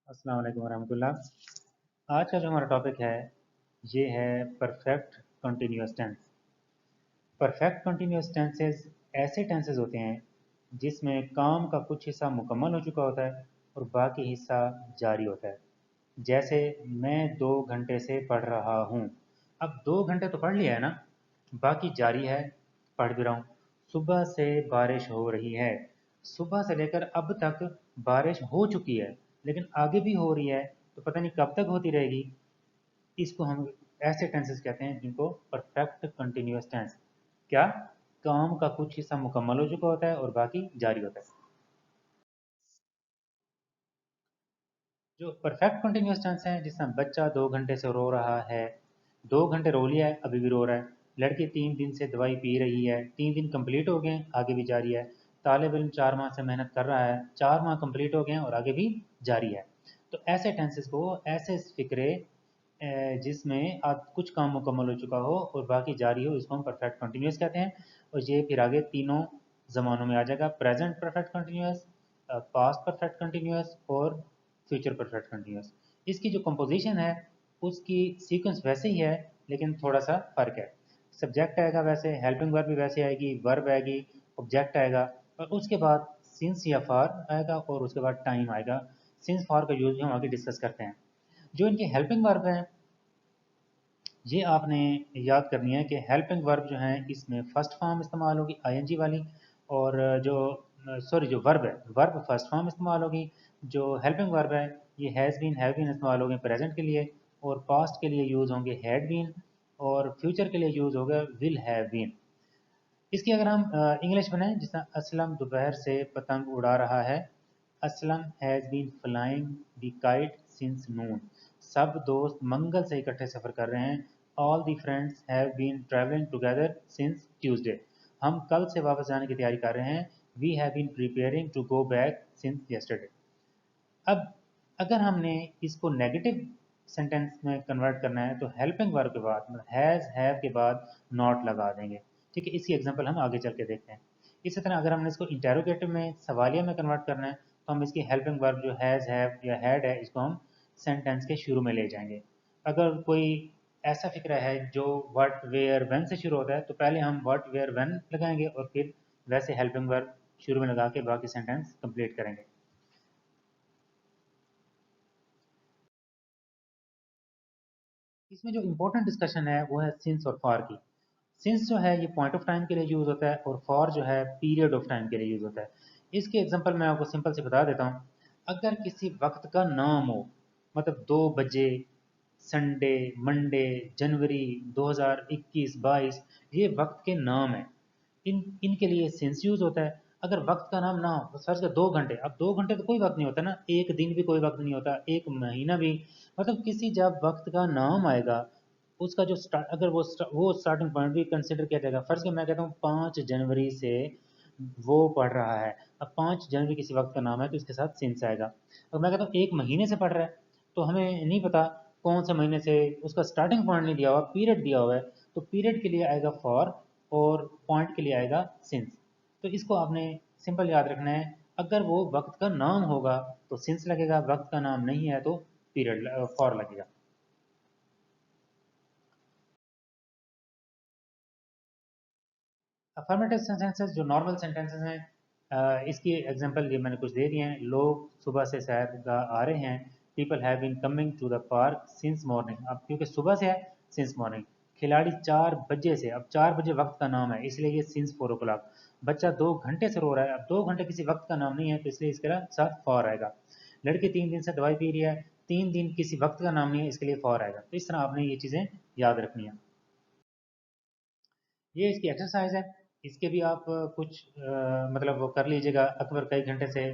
अस्सलाम वालेकुम वरहमतुल्लाह। आज का जो हमारा टॉपिक है ये है perfect continuous tense. Perfect continuous tenses ऐसे टेंसेस होते हैं जिसमें काम का कुछ हिस्सा मुकम्मल हो चुका होता है और बाकी हिस्सा जारी होता है। जैसे मैं 2 घंटे से पढ़ रहा हूँ। अब 2 घंटे तो पढ़ लिया है ना, बाकी जारी है, पढ़ भी रहा हूँ। सुबह से बारिश हो रही है। सुबह से लेकर अब तक बारिश हो चुकी है, लेकिन आगे भी हो रही है, तो पता नहीं कब तक होती रहेगी। इसको हम ऐसे टेंसेस कहते हैं जिनको परफेक्ट कंटिन्यूअस टेंस। क्या काम का कुछ हिस्सा मुकम्मल हो चुका होता है और बाकी जारी होता है। जो परफेक्ट कंटिन्यूअस टेंस है, जिसमें बच्चा 2 घंटे से रो रहा है। 2 घंटे रो लिया है, अभी भी रो रहा है। लड़की 3 दिन से दवाई पी रही है। 3 दिन कंप्लीट हो गए, आगे भी जारी है। तालिब इल्म 4 माह से मेहनत कर रहा है। 4 माह कंप्लीट हो गए और आगे भी जारी है। तो ऐसे टेंसेस को, ऐसे फिक्रे जिसमें आप कुछ काम मुकम्मल हो चुका हो और बाकी जारी हो, इसको हम परफेक्ट कंटिन्यूअस कहते हैं। और ये फिर आगे तीनों ज़मानों में आ जाएगा: present perfect continuous, past perfect continuous और फ्यूचर परफेक्ट कंटिन्यूअस। इसकी जो कंपोजिशन है उसकी सीक्वेंस वैसे ही है, लेकिन थोड़ा सा फ़र्क है। सब्जेक्ट आएगा वैसे, हेल्पिंग वर्ब भी वैसे आएगी, वर्ब आएगी, ऑब्जेक्ट आएगा, और उसके बाद सिंस या फॉर आएगा और उसके बाद टाइम आएगा। सिंस फॉर का यूज़ भी हम आगे डिस्कस करते हैं। जो इनकी हेल्पिंग वर्ब हैं, ये आपने याद करनी है कि हेल्पिंग वर्ब जो है इसमें फर्स्ट फॉर्म इस्तेमाल होगी आईएनजी वाली। और जो सॉरी जो वर्ब है, वर्ब फर्स्ट फॉर्म इस्तेमाल होगी। जो हेल्पिंग वर्ब है ये हैज़ बीन, हैव बीन इस्तेमाल होंगे प्रेजेंट के लिए, और पास्ट के लिए यूज़ होंगे हैड बीन, और फ्यूचर के लिए यूज़ होगा विल हैव बीन। इसकी अगर हम इंग्लिश बनाएं, जिस तरह असलम दोपहर से पतंग उड़ा रहा है। Aslam has been flying the kite since noon. सब दोस्त मंगल से इकट्ठे सफ़र कर रहे हैं। All the friends have been travelling together since Tuesday. हम कल से वापस जाने की तैयारी कर रहे हैं। We have been preparing to go back since yesterday. अब अगर हमने इसको नेगेटिव सेंटेंस में कन्वर्ट करना है तो हेल्पिंग वर्ब के बाद, मतलब हैज़ हैव के बाद नॉट लगा देंगे। ठीक है, इसकी एग्जांपल हम आगे चल के देखते हैं। इसी तरह अगर हमने इसको इंटेरोगेटिव में, सवालिया में कन्वर्ट करना है, तो हम इसकी हेल्पिंग वर्ब जो हैज़ हैव या हैड है, इसको हम सेंटेंस के शुरू में ले जाएंगे। अगर कोई ऐसा फिक्रा है जो व्हाट वेयर व्हेन से शुरू होता है, तो पहले हम व्हाट वेयर व्हेन लगाएंगे और फिर वैसे हेल्पिंग वर्ब शुरू में लगा के बाकी सेंटेंस कंप्लीट करेंगे। इसमें जो इम्पोर्टेंट डिस्कशन है वो है सिंस और फॉर की। सिंस जो है ये पॉइंट ऑफ टाइम के लिए यूज़ होता है, और फॉर जो है पीरियड ऑफ टाइम के लिए यूज़ होता है। इसकी एग्जांपल मैं आपको सिंपल से बता देता हूँ। अगर किसी वक्त का नाम हो, मतलब 2 बजे, संडे, मंडे, जनवरी 2021-22, ये वक्त के नाम है। इनके लिए सिंस यूज होता है। अगर वक्त का नाम ना हो तो सर्च कर 2 घंटे। अब 2 घंटे तो कोई वक्त नहीं होता ना, एक दिन भी कोई वक्त नहीं होता, एक महीना भी। मतलब किसी जब वक्त का नाम आएगा, उसका जो स्टार्ट, अगर वो स्टार्टिंग पॉइंट भी कंसिडर किया जाएगा। फर्ज के मैं कहता हूँ 5 जनवरी से वो पढ़ रहा है। अब 5 जनवरी किसी वक्त का नाम है तो इसके साथ सिंस आएगा। अब मैं कहता हूँ 1 महीने से पढ़ रहा है, तो हमें नहीं पता कौन से महीने से, उसका स्टार्टिंग पॉइंट नहीं दिया हुआ, पीरियड दिया हुआ है, तो पीरियड के लिए आएगा फॉर और पॉइंट के लिए आएगा सिंस। तो इसको आपने सिंपल याद रखना है। अगर वो वक्त का नाम होगा तो सिंस लगेगा, वक्त का नाम नहीं है तो पीरियड फॉर लगेगा। अफर्मेटिव सेंटेंसेस जो नॉर्मल सेंटेंसेस हैं, इसकी एग्जांपल ये मैंने कुछ दे दिए हैं। लोग सुबह से सैर आ रहे हैं। People have been coming to the park since morning. अब क्योंकि सुबह से है, सिंस मॉर्निंग। खिलाड़ी 4 बजे से, अब 4 बजे वक्त का नाम है इसलिए ये सिंस 4 o'clock। बच्चा 2 घंटे से रो रहा है, अब 2 घंटे किसी वक्त का नाम नहीं है तो इसलिए इसके साथ फॉर आएगा। लड़की 3 दिन से दवाई पी रही है, 3 दिन किसी वक्त का नाम नहीं है, इसके लिए फॉर आएगा। तो इस तरह आपने ये चीज़ें याद रखनी है। ये इसकी एक्सरसाइज है। इसके भी आप कुछ मतलब वो कर लीजिएगा। अकबर कई घंटे से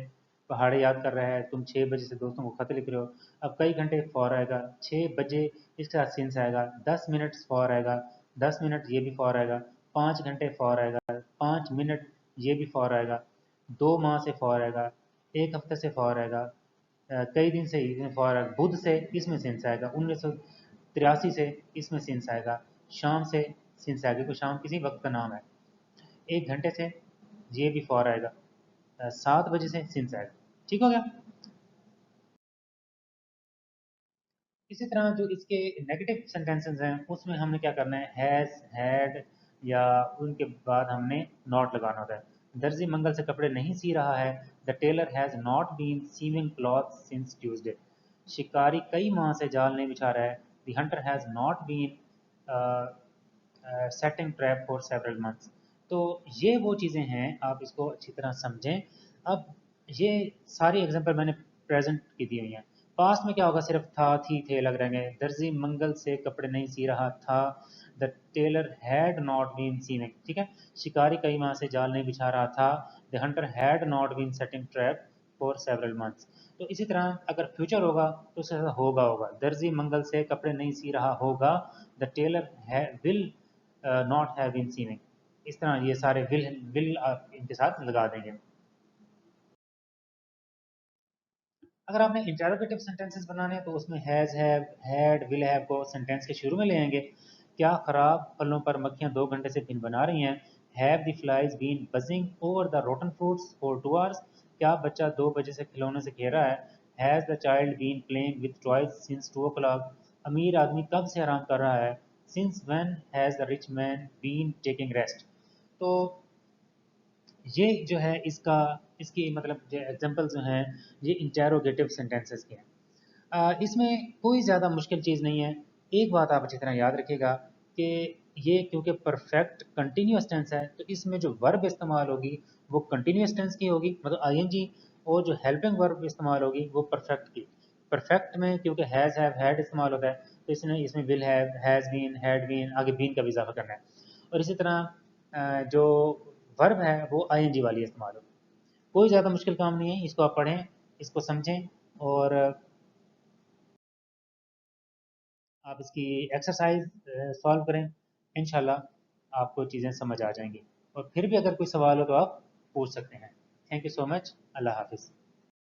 पहाड़े याद कर रहा है, तुम 6 बजे से दोस्तों को खत लिख रहे हो। अब कई घंटे फॉर आएगा, 6 बजे इसके साथ सिंस आएगा, 10 मिनट फॉर आएगा, 10 मिनट ये भी फॉर आएगा, 5 घंटे फॉर आएगा, 5 मिनट ये भी फॉर आएगा, 2 माह से फॉर आएगा, एक हफ्ते से फॉर आएगा, कई दिन से इसमें फॉर आएगा, बुध से इसमें सिंस आएगा, 1983 से इसमें सिंस आएगा, शाम से सिंस आएगा क्योंकि शाम किसी वक्त का नाम है, 1 घंटे से ये भी फॉर आएगा, 7 बजे से सिंस आएगा। ठीक हो गया। इसी तरह जो इसके नेगेटिव सेंटेंसेस हैं उसमें हमने क्या करना है, हैज़, हैड या उनके बाद हमने नॉट लगाना होता है। दर्जी मंगल से कपड़े नहीं सी रहा है, the tailor has not been sewing cloth since Tuesday. शिकारी कई माह से जाल नहीं बिछा रहा है, the hunter has not been setting trap for several months. तो ये वो चीज़ें हैं, आप इसको अच्छी तरह समझें। अब ये सारी एग्जांपल मैंने प्रेजेंट की दी हुई हैं। पास्ट में क्या होगा, सिर्फ था, थी, थे लग रहेंगे। दर्जी मंगल से कपड़े नहीं सी रहा था, the tailor had not been sewing, ठीक है। शिकारी कई माह से जाल नहीं बिछा रहा था, the hunter had not been setting trap for several months. तो इसी तरह अगर फ्यूचर होगा तो उससे होगा होगा, दर्जी मंगल से कपड़े नहीं सी रहा होगा, the tailor will not have been sewing. इस तरह ये सारे विल आप इनके साथ लगा देंगे। अगर आपने इंटरोगेटिव सेंटेंसेस बनाने हैं तो उसमें has, have, had, will have को सेंटेंस के शुरू में ले आएंगे। क्या खराब फलों पर मक्खियां 2 घंटे से भिन बना रही हैं? Have the flies been buzzing over the rotten fruits for 2 hours? क्या बच्चा 2 बजे से खिलौने से खेल रहा है? Has the child been playing with toys since 2 o'clock? अमीर आदमी कब से आराम कर रहा है? Since when has the rich man been taking rest? तो ये जो है इसका इसकी मतलब जो एग्जांपल जो हैं ये इंटेरोगेटिव सेंटेंसेस के हैं। इसमें कोई ज़्यादा मुश्किल चीज़ नहीं है। एक बात आप अच्छी तरह याद रखिएगा कि ये क्योंकि परफेक्ट कंटिन्यूअस टेंस है तो इसमें जो वर्ब इस्तेमाल होगी वो कंटिन्यूअस टेंस की होगी, मतलब आईएनजी, और जो हेल्पिंग वर्ब इस्तेमाल होगी वो परफेक्ट की। परफेक्ट में क्योंकि हैज़, हैव, हैड इस्तेमाल होता है तो इसमें इसमें will have, has been, had been, आगे बीन का भी इजाफा करना है। और इसी तरह जो वर्ब है वो आईएनजी वाली इस्तेमाल होगी। कोई ज़्यादा मुश्किल काम नहीं है, इसको आप पढ़ें, इसको समझें, और आप इसकी एक्सरसाइज सॉल्व करें। इंशाल्लाह आपको चीज़ें समझ आ जाएंगी। और फिर भी अगर कोई सवाल हो तो आप पूछ सकते हैं। Thank you so much. अल्लाह हाफिज़।